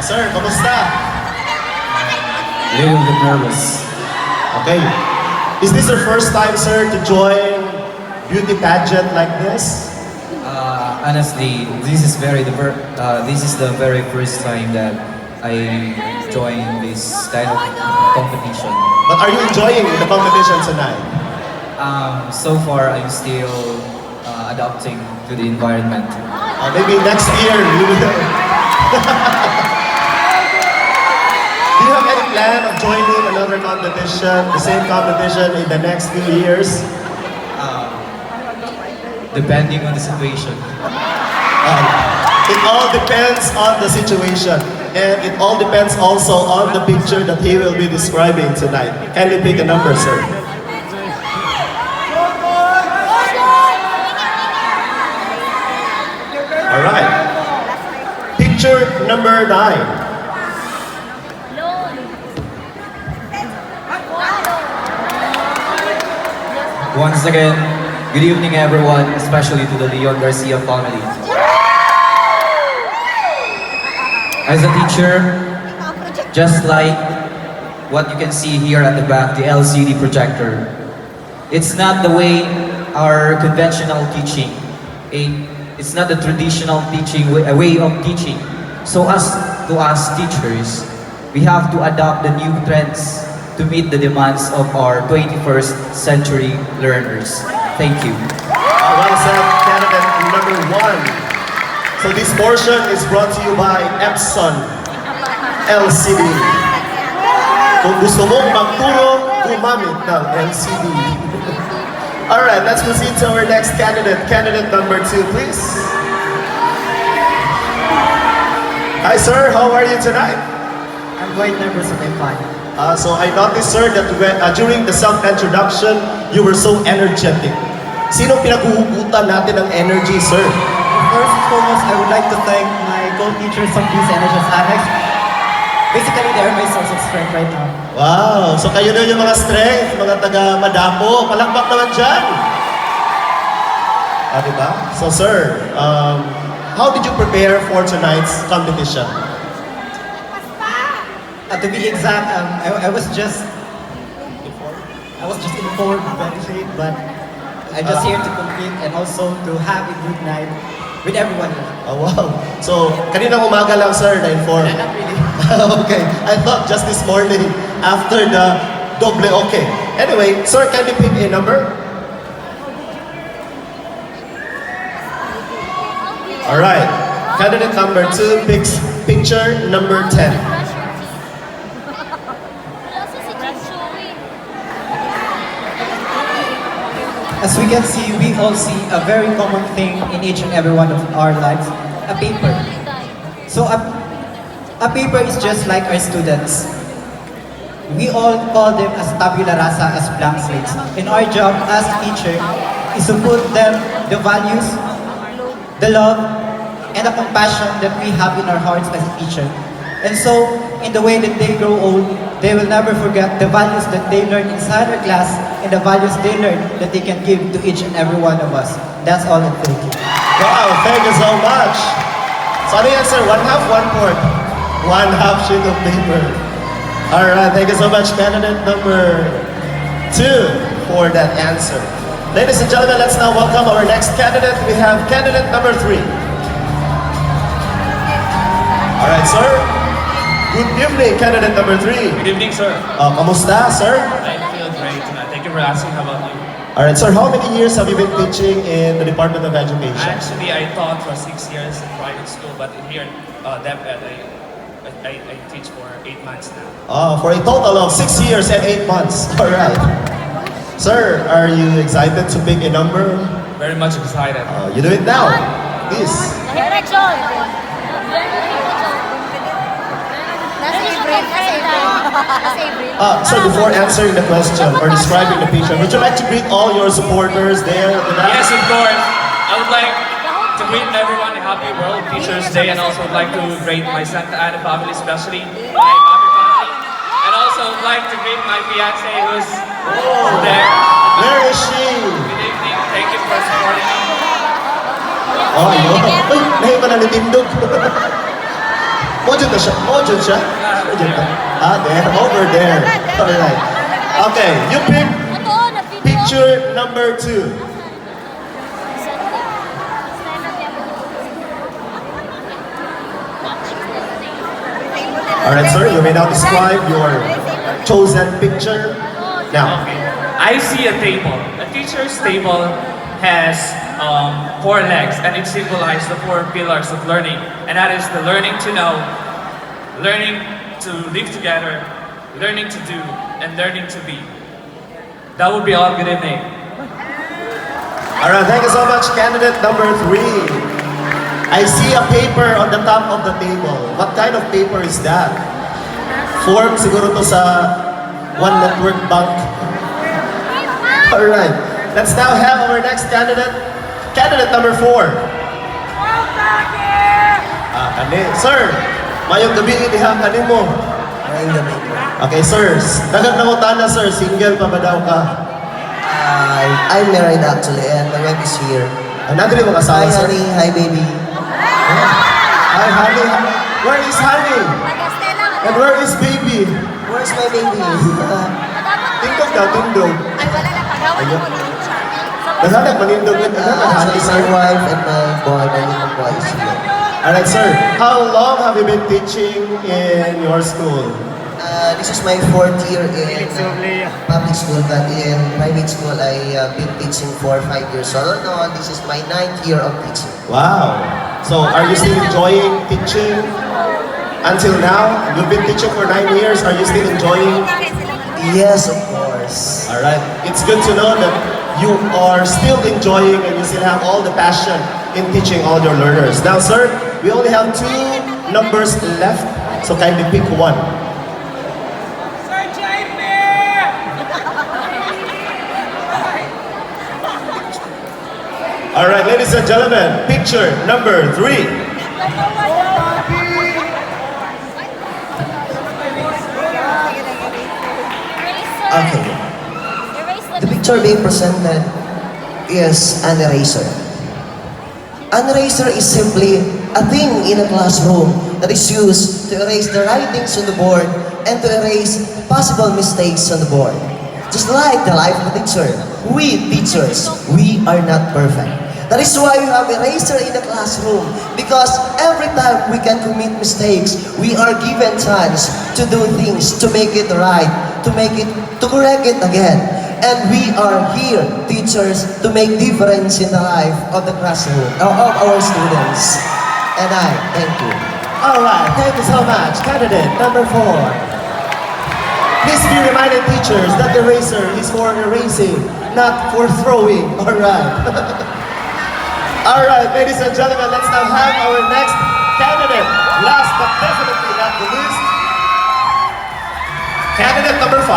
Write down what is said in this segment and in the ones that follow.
Sir, kamusta? A little bit nervous. Okay. Is this your first time, sir, to join beauty pageant like this? Honestly, this is the very first time that I joined this kind of competition. But are you enjoying the competition tonight? So far, I'm still adapting to the environment. Maybe next year you will. Do you have any plan of joining another competition, the same competition in the next few years? Depending on the situation. It all depends on the situation. And it all depends also on the picture that he will be describing tonight. Can you pick a number, sir? Alright. Picture number 9. Once again, good evening everyone, especially to the Leon Garcia family. As a teacher, just like what you can see here at the back, the LCD projector, it's not the way our conventional teaching, it's not the traditional teaching, a way of teaching. So as teachers, we have to adopt the new trends to meet the demands of our 21st century learners. Thank you. Well said, candidate number 1. So this portion is brought to you by Epson LCD. Kung gusto mong magturo, gumamit ng LCD. Alright, let's proceed to our next candidate. Candidate number 2, please. Hi sir, how are you tonight? I'm quite nervous but I'm fine. So I noticed sir that during the self-introduction, you were so energetic. Sino pinaghuhugutan natin ng energy, sir? First and foremost, I would like to thank my co-teachers from these NHS Annex. Basically, they are my source of strength right now. Wow! So kayo na yung mga strength, mga taga-Madapo. Palakpak naman dyan! Diba? So sir, how did you prepare for tonight's competition? To be exact, I was just informed very late, but I'm just here to compete and also to have a good night with everyone. Oh wow! So, kaninang umaga lang sir na-inform? Not really. Okay, I thought just this morning after the doble okay. Anyway, sir, can you pick a number? Alright, candidate number 2 picks picture number 10. As we can see, we all see a very common thing in each and every one of our lives, a paper. So a paper is just like our students. We all call them as tabula rasa, as blank slates. And our job as a teacher is to put them the values, the love, and the compassion that we have in our hearts as a teacher. And so, in the way that they grow old, they will never forget the values that they learn inside our class and the values they learn that they can give to each and every one of us. That's all, and thank you. Wow, thank you so much. So ano yan sir? 1/2, 1/4. 1/2 sheet of paper. Alright, thank you so much, candidate number 2 for that answer. Ladies and gentlemen, let's now welcome our next candidate. We have candidate number 3. Alright, sir. Good evening, candidate number 3. Good evening, sir. Kamusta, sir? I feel great. Thank you for asking. How about you? Alright, sir, how many years have you been teaching in the Department of Education? Actually, I taught for 6 years in private school, but here in DepEd, I teach for 8 months now. For a total of 6 years and 8 months. Alright. Sir, are you excited to pick a number? Very much excited. You do it now. Please. Sir, before answering the question or describing the picture, would you like to greet all your supporters there at the back? Yes, of course. I would like to greet everyone a happy World Teachers Day, and also would like to greet my Santa Ana family, especially my happy family. And also would like to greet my fiancé who's there. Where is she? Good evening. Thank you for supporting me. Oh, yun. Ay, nahi pa na nitindog. Module na siya. Module siya? Module ka. Ah, there. Over there. Alright. Okay, you pick picture number 2. Alright, sir, you may now describe your chosen picture. Now, Okay. I see a table. A teacher's table has 4 legs, and it symbolizes the 4 pillars of learning. And that is the learning to know, learning to live together, learning to do, and learning to be. That would be all. Good evening. alright, thank you so much, candidate number 3. I see a paper on the top of the table. What kind of paper is that? Form siguro to sa One Network Bank. Alright, let's now have our next candidate. Candidate number 4. Sir, mayong gabi iniha kanimo. Ngayong gabi po. Okay, sir. Dagat na utana, sir. Single pa ba daw ka? I'm married actually and my wife is here. Another mo Hi kasama, sir. honey, hi baby. Hi, honey. Where is honey? And where is baby? Where's my baby? Tindog daw, tindog. Ay, wala na paghawan mo ni Dagat manindog yun. Honey, Actually my sir. wife and my boy, my little boy is here. Alright, sir. How long have you been teaching in your school? This is my 4th year in public school, but in private school I've been teaching for 5 years. So no, this is my 9th year of teaching. Wow. So, are you still enjoying teaching until now? You've been teaching for 9 years. Are you still enjoying? Yes, of course. Alright. It's good to know that you are still enjoying and you still have all the passion in teaching all your learners. Now, sir, we only have 2 numbers left, so kindly pick one. Alright, ladies and gentlemen, picture number 3. Okay. The picture being presented is an eraser. An eraser is simply a thing in a classroom that is used to erase the writings on the board and to erase possible mistakes on the board. Just like the life of a teacher, we teachers, we are not perfect. That is why we have eraser in the classroom, because every time we can commit mistakes, we are given chance to do things, to make it right, to correct it again. And we are here, teachers, to make difference in the life of the classroom, of our students. And I thank you. Alright, thank you so much. Candidate number 4. Please be reminded, teachers, that the eraser is for erasing, not for throwing. Alright. Alright, ladies and gentlemen, let's now have our next candidate. Last but definitely not the least, candidate number 5.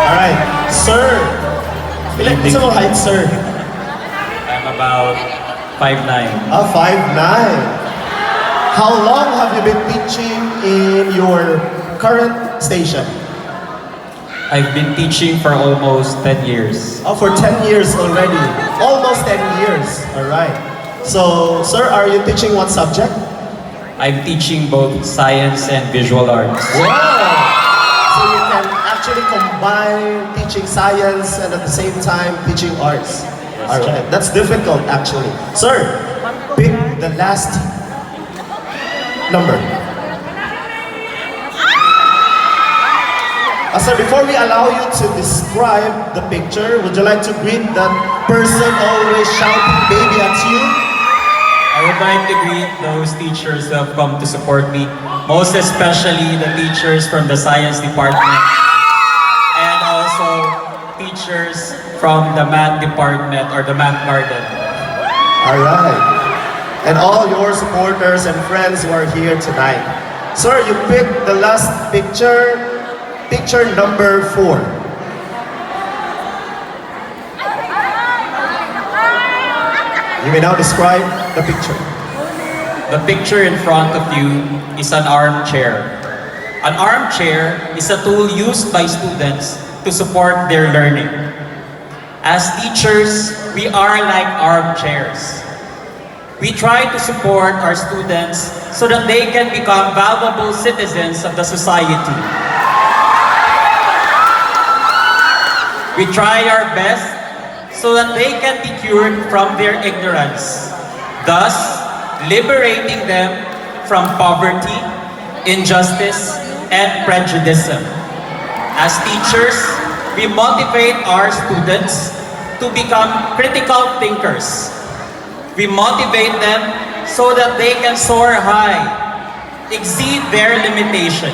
Alright, sir. Ilan sa mga height, sir? I'm about 5'9". 5'9". How long have you been teaching in your current station? I've been teaching for almost 10 years. For 10 years already. Almost 10 years. Alright. So, sir, are you teaching what subject? I'm teaching both science and visual arts. Wow! So you can actually combine teaching science and at the same time teaching arts. Alright. That's difficult actually. Sir, pick the last number. Sir, before we allow you to describe the picture, would you like to greet that person always shouting baby at you? I would like to greet those teachers who have come to support me, most especially the teachers from the science department and also teachers from the math department or the math garden. Alright. And all your supporters and friends who are here tonight. Sir, you picked the last picture. Picture number 4. You may now describe the picture. The picture in front of you is an armchair. An armchair is a tool used by students to support their learning. As teachers, we are like armchairs. We try to support our students so that they can become valuable citizens of the society. We try our best so that they can be cured from their ignorance, thus liberating them from poverty, injustice, and prejudice. As teachers, we motivate our students to become critical thinkers. We motivate them so that they can soar high, exceed their limitation,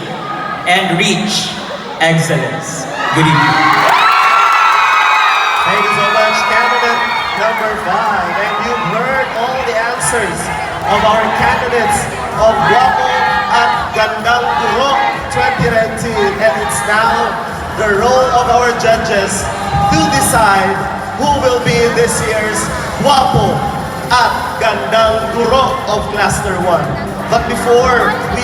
and reach excellence. Good evening. Thank you so much, candidate number 5. And you've heard all the answers of our candidates of Gwapong at Gandang Guro 2019. And it's now the role of our judges to decide who will be this year's Gwapong at Gandang Guro of Cluster 1. But before we